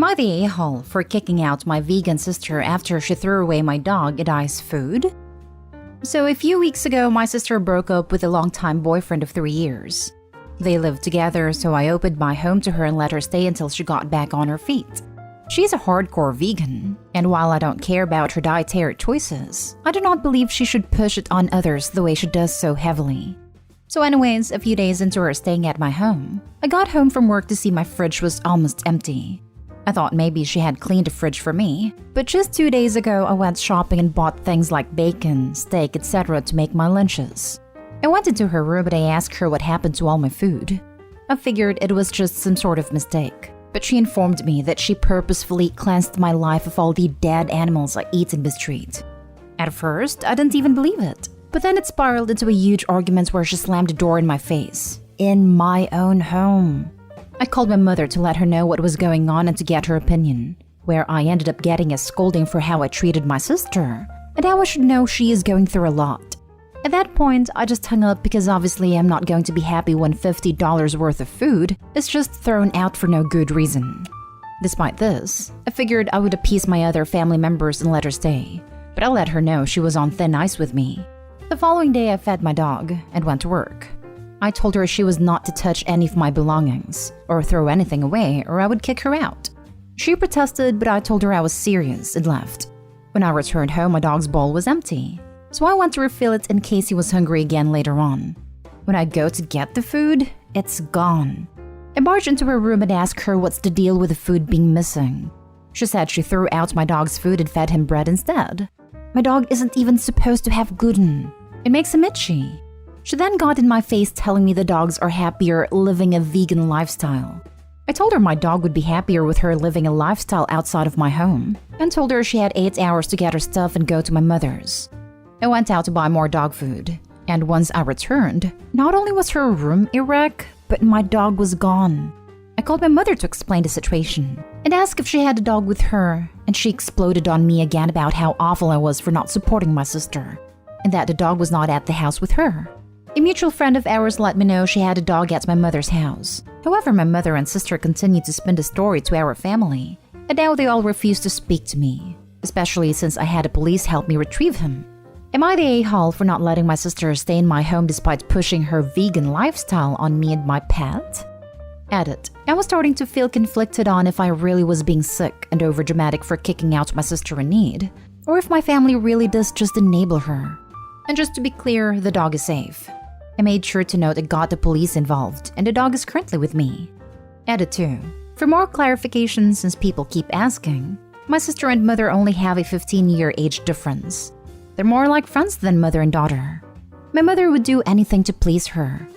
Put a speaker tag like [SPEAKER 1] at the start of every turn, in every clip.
[SPEAKER 1] Am I the a-hole for kicking out my vegan sister after she threw away my dog and I's food? So a few weeks ago, my sister broke up with a longtime boyfriend of 3 years. They lived together, so I opened my home to her and let her stay until she got back on her feet. She's a hardcore vegan, and while I don't care about her dietary choices, I do not believe she should push it on others the way she does so heavily. So anyways, a few days into her staying at my home, I got home from work to see my fridge was almost empty. I thought maybe she had cleaned the fridge for me, but just 2 days ago I went shopping and bought things like bacon, steak, etc. to make my lunches. I went into her room and I asked her what happened to all my food. I figured it was just some sort of mistake, but she informed me that she purposefully cleansed my life of all the dead animals I eat and mistreat. At first, I didn't even believe it, but then it spiraled into a huge argument where she slammed the door in my face. In my own home. I called my mother to let her know what was going on and to get her opinion, where I ended up getting a scolding for how I treated my sister, and how I should know she is going through a lot. At that point, I just hung up because obviously I'm not going to be happy when $50 worth of food is just thrown out for no good reason. Despite this, I figured I would appease my other family members and let her stay, but I let her know she was on thin ice with me. The following day I fed my dog and went to work. I told her she was not to touch any of my belongings or throw anything away or I would kick her out. She protested, but I told her I was serious and left. When I returned home, my dog's bowl was empty, so I went to refill it in case he was hungry again later on. When I go to get the food, it's gone. I barged into her room and asked her what's the deal with the food being missing. She said she threw out my dog's food and fed him bread instead. My dog isn't even supposed to have gluten. It makes him itchy. She then got in my face telling me the dogs are happier living a vegan lifestyle. I told her my dog would be happier with her living a lifestyle outside of my home, and told her she had 8 hours to get her stuff and go to my mother's. I went out to buy more dog food, and once I returned, not only was her room a wreck, but my dog was gone. I called my mother to explain the situation, and asked if she had a dog with her, and she exploded on me again about how awful I was for not supporting my sister, and that the dog was not at the house with her. A mutual friend of ours let me know she had a dog at my mother's house. However, my mother and sister continued to spin the story to our family, and now they all refuse to speak to me, especially since I had the police help me retrieve him. Am I the a-hole for not letting my sister stay in my home despite pushing her vegan lifestyle on me and my pet? Edit. I was starting to feel conflicted on if I really was being sick and overdramatic for kicking out my sister in need, or if my family really does just enable her. And just to be clear, the dog is safe. I made sure to note it got the police involved, and the dog is currently with me. Edit 2. For more clarification, since people keep asking, my sister and mother only have a 15-year age difference. They're more like friends than mother and daughter. My mother would do anything to please her.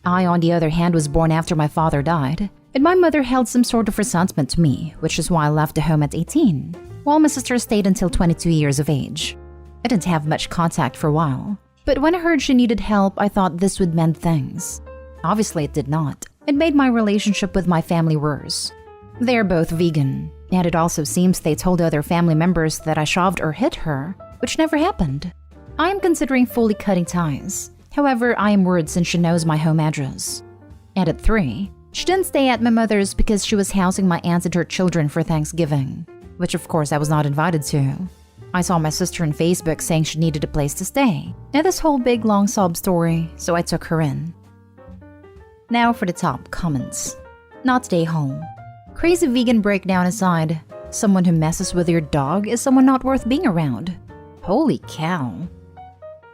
[SPEAKER 1] I, on the other hand, was born after my father died, and my mother held some sort of resentment to me, which is why I left the home at 18, while my sister stayed until 22 years of age. I didn't have much contact for a while, but when I heard she needed help, I thought this would mend things. Obviously, it did not. It made my relationship with my family worse. They're both vegan, and it also seems they told other family members that I shoved or hit her, which never happened. I am considering fully cutting ties. However, I am worried since she knows my home address. Edit 3. She didn't stay at my mother's because she was housing my aunt and her children for Thanksgiving, which of course I was not invited to. I saw my sister on Facebook saying she needed a place to stay, and this whole big long sob story, so I took her in. Now for the top comments. Not stay home. Crazy vegan breakdown aside, someone who messes with your dog is someone not worth being around. Holy cow.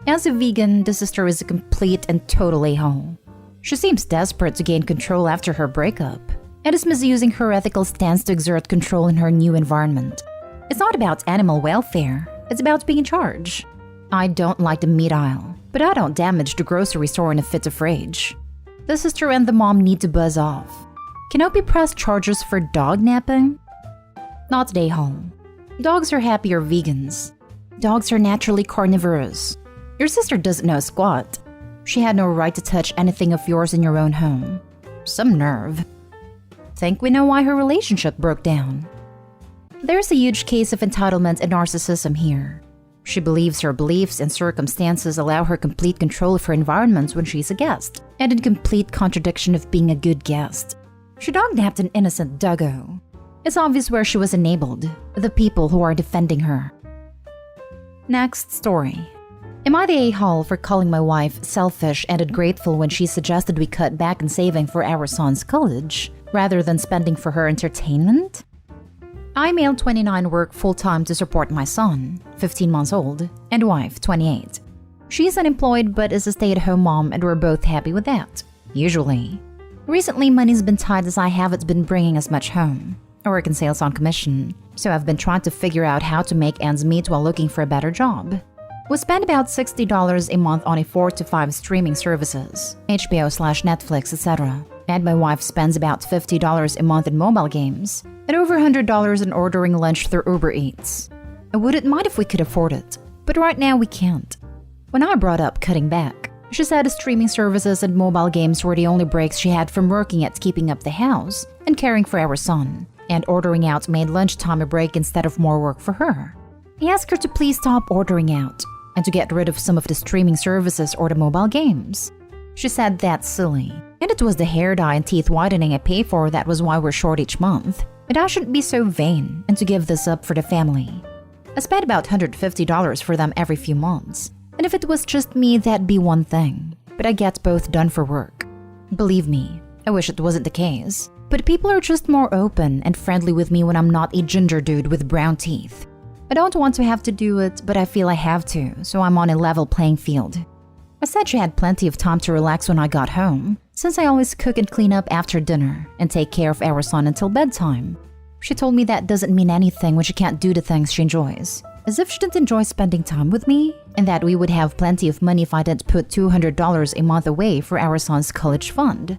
[SPEAKER 1] As a vegan, the sister is a complete and total a-hole. She seems desperate to gain control after her breakup, and is misusing her ethical stance to exert control in her new environment. It's not about animal welfare, it's about being in charge. I don't like the meat aisle, but I don't damage the grocery store in a fit of rage. The sister and the mom need to buzz off. Can I be pressed charges for dog napping? Not stay home. Dogs are happier vegans. Dogs are naturally carnivorous. Your sister doesn't know squat. She had no right to touch anything of yours in your own home. Some nerve. Think we know why her relationship broke down. There's a huge case of entitlement and narcissism here. She believes her beliefs and circumstances allow her complete control of her environment when she's a guest, and in complete contradiction of being a good guest. She dog-napped an innocent doggo. It's obvious where she was enabled, the people who are defending her. Next story. Am I the a-hole for calling my wife selfish and ungrateful when she suggested we cut back on saving for our son's college, rather than spending for her entertainment? I, male 29, work full-time to support my son, 15 months old, and wife, 28. She's unemployed but is a stay-at-home mom and we're both happy with that, usually. Recently, money's been tight as I haven't been bringing as much home. I work in sales on commission, so I've been trying to figure out how to make ends meet while looking for a better job. We spend about $60 a month on a 4 to 5 streaming services, HBO/Netflix, etc. And my wife spends about $50 a month in mobile games, and over $100 in ordering lunch through Uber Eats. I wouldn't mind if we could afford it, but right now we can't. When I brought up cutting back, she said streaming services and mobile games were the only breaks she had from working at keeping up the house and caring for our son, and ordering out made lunchtime a break instead of more work for her. I asked her to please stop ordering out and to get rid of some of the streaming services or the mobile games. She said that's silly, and it was the hair dye and teeth whitening I pay for that was why we're short each month, and I shouldn't be so vain and to give this up for the family. I spend about $150 for them every few months, and if it was just me that'd be one thing, but I get both done for work. Believe me, I wish it wasn't the case, but people are just more open and friendly with me when I'm not a ginger dude with brown teeth. I don't want to have to do it, but I feel I have to, so I'm on a level playing field. I said she had plenty of time to relax when I got home, since I always cook and clean up after dinner and take care of our son until bedtime. She told me that doesn't mean anything when she can't do the things she enjoys, as if she didn't enjoy spending time with me, and that we would have plenty of money if I didn't put $200 a month away for our son's college fund.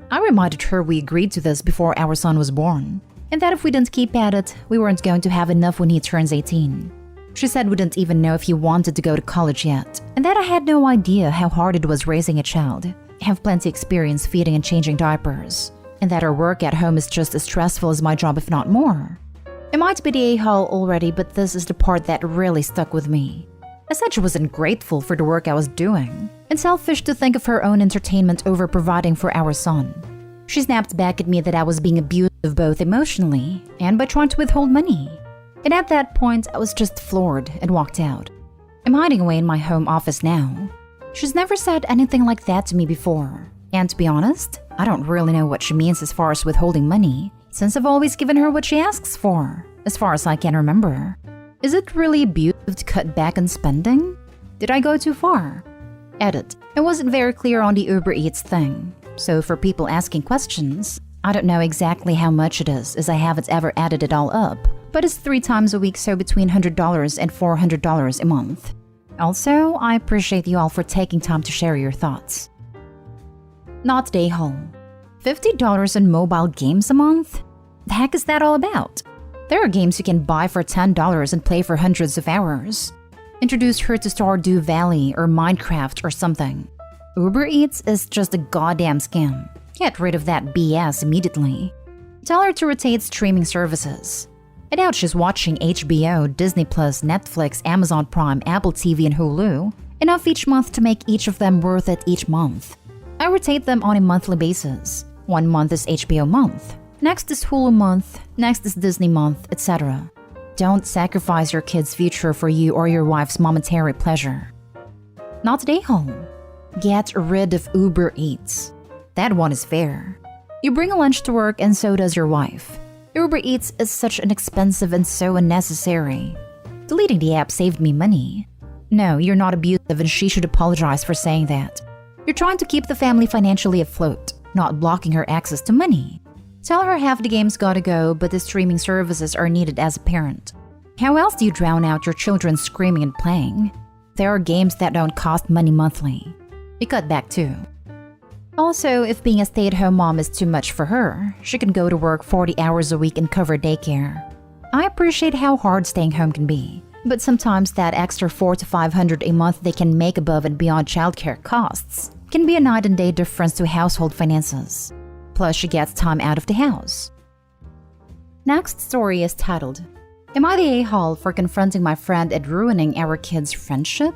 [SPEAKER 1] I reminded her we agreed to this before our son was born, and that if we didn't keep at it, we weren't going to have enough when he turns 18. She said we didn't even know if he wanted to go to college yet, and that I had no idea how hard it was raising a child. I have plenty experience feeding and changing diapers, and that our work at home is just as stressful as my job, if not more. I might be the a-hole already, but this is the part that really stuck with me. I said she was ungrateful for the work I was doing, and selfish to think of her own entertainment over providing for our son. She snapped back at me that I was being abusive both emotionally and by trying to withhold money. And at that point, I was just floored and walked out. I'm hiding away in my home office now. She's never said anything like that to me before. And to be honest, I don't really know what she means as far as withholding money, since I've always given her what she asks for, as far as I can remember. Is it really abusive to cut back on spending? Did I go too far? Edit. I wasn't very clear on the Uber Eats thing. So for people asking questions, I don't know exactly how much it is, as I haven't ever added it all up, but it's 3 times a week, so between $100 and $400 a month. Also, I appreciate you all for taking time to share your thoughts. Not the a-hole. $50 on mobile games a month? The heck is that all about? There are games you can buy for $10 and play for hundreds of hours. Introduce her to Stardew Valley or Minecraft or something. Uber Eats is just a goddamn scam. Get rid of that BS immediately. Tell her to rotate streaming services. I doubt she's watching HBO, Disney+, Netflix, Amazon Prime, Apple TV, and Hulu, enough each month to make each of them worth it each month. I rotate them on a monthly basis. 1 month is HBO month, next is Hulu month, next is Disney month, etc. Don't sacrifice your kid's future for you or your wife's momentary pleasure. Not the a-hole. Get rid of Uber Eats. That one is fair. You bring a lunch to work and so does your wife. Uber Eats is such an expensive and so unnecessary. Deleting the app saved me money. No, you're not abusive and she should apologize for saying that. You're trying to keep the family financially afloat, not blocking her access to money. Tell her half the game's gotta go, but the streaming services are needed as a parent. How else do you drown out your children screaming and playing? There are games that don't cost money monthly. You cut back too. Also, if being a stay-at-home mom is too much for her, she can go to work 40 hours a week and cover daycare. I appreciate how hard staying home can be, but sometimes that extra $400 to $500 a month they can make above and beyond childcare costs can be a night and day difference to household finances. Plus, she gets time out of the house. Next story is titled, Am I the a-hole for confronting my friend and ruining our kids' friendship?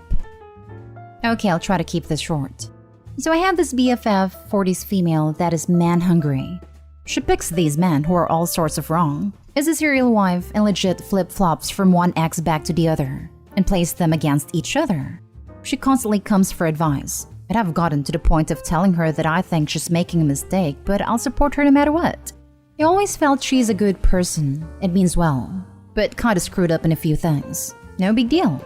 [SPEAKER 1] Okay, I'll try to keep this short. So I have this BFF, 40s female, that is man-hungry. She picks these men who are all sorts of wrong, is a serial wife, and legit flip-flops from one ex back to the other, and plays them against each other. She constantly comes for advice, and I've gotten to the point of telling her that I think she's making a mistake, but I'll support her no matter what. I always felt she's a good person and means well, but kinda screwed up in a few things. No big deal.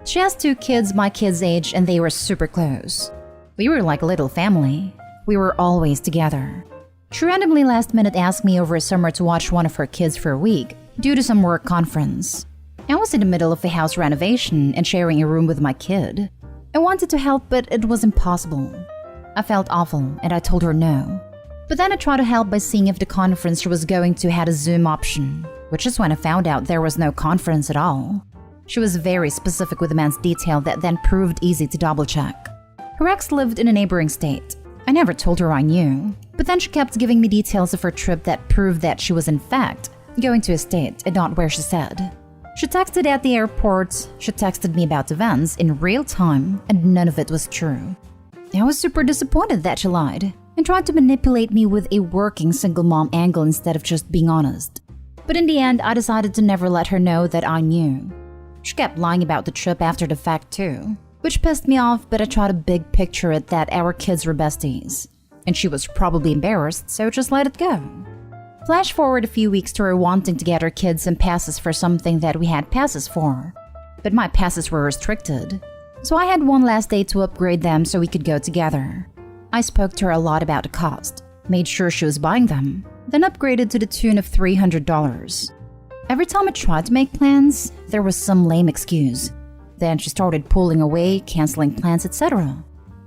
[SPEAKER 1] She has 2 kids my kid's age, and they were super close. We were like a little family. We were always together. She randomly last minute asked me over summer to watch one of her kids for a week due to some work conference. I was in the middle of a house renovation and sharing a room with my kid. I wanted to help, but it was impossible. I felt awful and I told her no. But then I tried to help by seeing if the conference she was going to had a Zoom option, which is when I found out there was no conference at all. She was very specific with immense detail that then proved easy to double-check. Her ex lived in a neighboring state. I never told her I knew, but then she kept giving me details of her trip that proved that she was in fact going to a state and not where she said. She texted at the airport, she texted me about events in real time, and none of it was true. I was super disappointed that she lied and tried to manipulate me with a working single mom angle instead of just being honest. But in the end, I decided to never let her know that I knew. She kept lying about the trip after the fact too, which pissed me off, but I tried to big picture it that our kids were besties. And she was probably embarrassed, so just let it go. Flash forward a few weeks to her wanting to get her kids some passes for something that we had passes for. But my passes were restricted, so I had one last day to upgrade them so we could go together. I spoke to her a lot about the cost, made sure she was buying them, then upgraded to the tune of $300. Every time I tried to make plans, there was some lame excuse. Then she started pulling away, canceling plans, etc.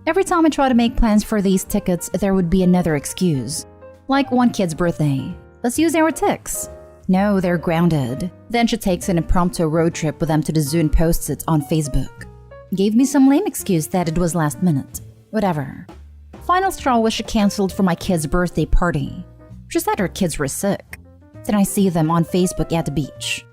[SPEAKER 1] Every time I tried to make plans for these tickets, there would be another excuse. Like one kid's birthday. Let's use our ticks. No, they're grounded. Then she takes an impromptu road trip with them to the zoo and posts it on Facebook. Gave me some lame excuse that it was last minute. Whatever. Final straw was she canceled for my kid's birthday party. She said her kids were sick. Then I see them on Facebook at the beach.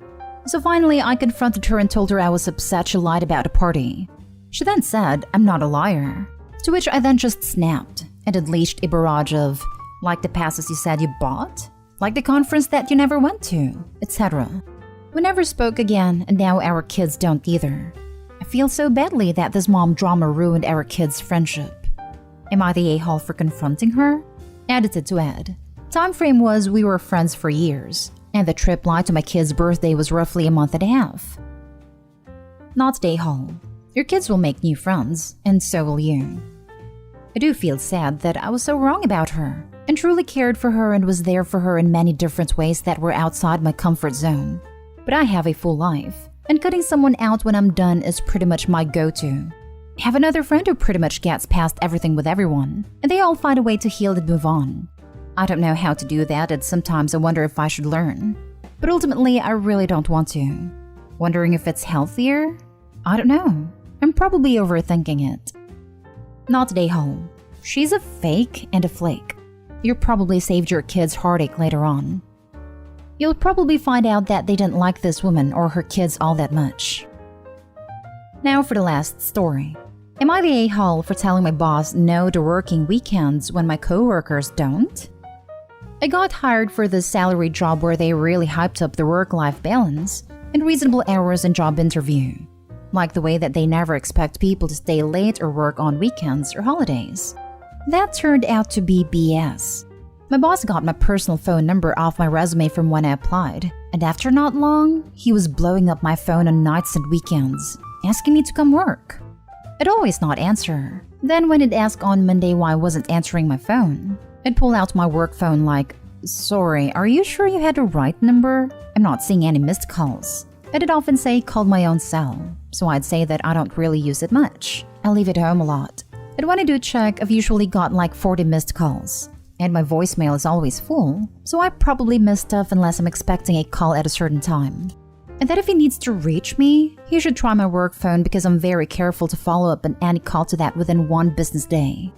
[SPEAKER 1] So finally, I confronted her and told her I was upset she lied about a party. She then said, I'm not a liar. To which I then just snapped and unleashed a barrage of, like the passes you said you bought? Like the conference that you never went to, etc. We never spoke again, and now our kids don't either. I feel so badly that this mom drama ruined our kids' friendship. Am I the a-hole for confronting her? Edited to add. Time frame was we were friends for years, and the trip lie to my kid's birthday was roughly a month and a half. Not the a-hole. Your kids will make new friends, and so will you. I do feel sad that I was so wrong about her, and truly cared for her and was there for her in many different ways that were outside my comfort zone. But I have a full life, and cutting someone out when I'm done is pretty much my go-to. I have another friend who pretty much gets past everything with everyone, and they all find a way to heal and move on. I don't know how to do that, and sometimes I wonder if I should learn. But ultimately, I really don't want to. Wondering if it's healthier? I don't know. I'm probably overthinking it. Not the a-hole. She's a fake and a flake. You probably saved your kids heartache later on. You'll probably find out that they didn't like this woman or her kids all that much. Now for the last story. Am I the a-hole for telling my boss no to working weekends when my coworkers don't? I got hired for this salary job where they really hyped up the work-life balance and reasonable hours and job interview. Like the way that they never expect people to stay late or work on weekends or holidays. That turned out to be BS. My boss got my personal phone number off my resume from when I applied, and after not long, he was blowing up my phone on nights and weekends, asking me to come work. I'd always not answer. Then when he'd ask on Monday why I wasn't answering my phone, I'd pull out my work phone like, sorry, are you sure you had the right number? I'm not seeing any missed calls. I'd often say called my own cell, so I'd say that I don't really use it much. I leave it home a lot. And when I do check, I've usually got like 40 missed calls. And my voicemail is always full, so I probably miss stuff unless I'm expecting a call at a certain time. And that if he needs to reach me, he should try my work phone because I'm very careful to follow up on any call to that within one business day.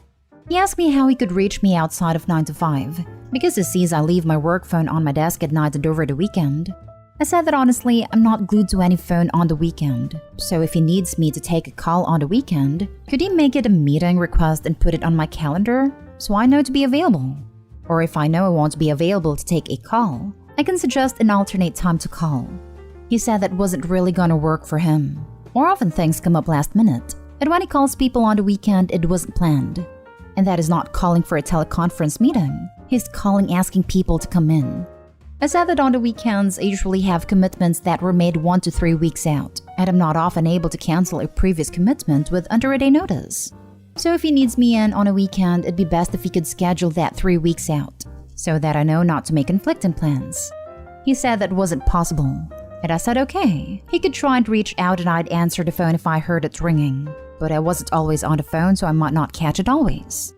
[SPEAKER 1] He asked me how he could reach me outside of 9 to 5, because he sees I leave my work phone on my desk at night and over the weekend. I said that honestly, I'm not glued to any phone on the weekend, so if he needs me to take a call on the weekend, could he make it a meeting request and put it on my calendar, so I know to be available? Or if I know I won't be available to take a call, I can suggest an alternate time to call. He said that wasn't really gonna work for him. More often things come up last minute, and when he calls people on the weekend, it wasn't planned. And that is not calling for a teleconference meeting. He's calling asking people to come in. I said that on the weekends, I usually have commitments that were made 1 to 3 weeks out, and I'm not often able to cancel a previous commitment with under a day notice. So if he needs me in on a weekend, it'd be best if he could schedule that 3 weeks out, so that I know not to make conflicting plans. He said that wasn't possible, and I said okay. He could try and reach out and I'd answer the phone if I heard it ringing, but I wasn't always on the phone, so I might not catch it always.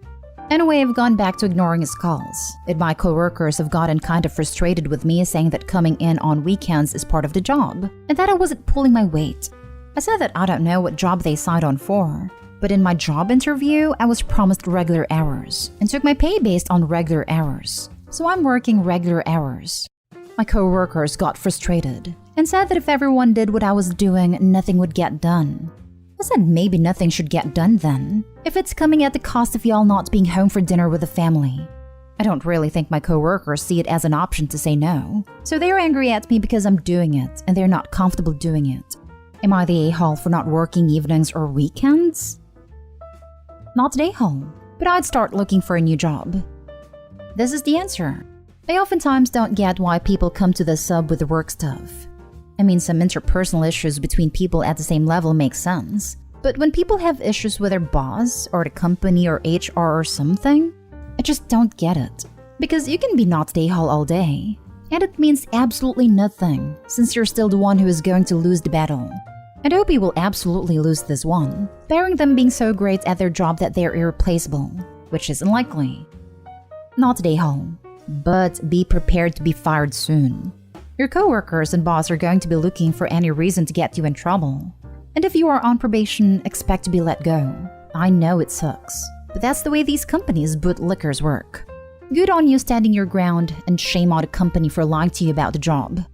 [SPEAKER 1] Anyway, I've gone back to ignoring his calls, and my coworkers have gotten kind of frustrated with me saying that coming in on weekends is part of the job, and that I wasn't pulling my weight. I said that I don't know what job they signed on for, but in my job interview, I was promised regular hours, and took my pay based on regular hours. So I'm working regular hours. My coworkers got frustrated, and said that if everyone did what I was doing, nothing would get done. I said maybe nothing should get done then, if it's coming at the cost of y'all not being home for dinner with the family. I don't really think my coworkers see it as an option to say no, so they're angry at me because I'm doing it and they're not comfortable doing it. Am I the a-hole for not working evenings or weekends? Not the a-hole, but I'd start looking for a new job. This is the answer. I oftentimes don't get why people come to the sub with the work stuff. I mean, some interpersonal issues between people at the same level make sense. But when people have issues with their boss, or the company, or HR, or something, I just don't get it. Because you can be not the a-hole all day, and it means absolutely nothing, since you're still the one who is going to lose the battle. And I hope you will absolutely lose this one, bearing them being so great at their job that they're irreplaceable, which is unlikely. Not the a-hole, but be prepared to be fired soon. Your coworkers and boss are going to be looking for any reason to get you in trouble. And if you are on probation, expect to be let go. I know it sucks, but that's the way these companies bootlickers work. Good on you standing your ground, and shame on the company for lying to you about the job.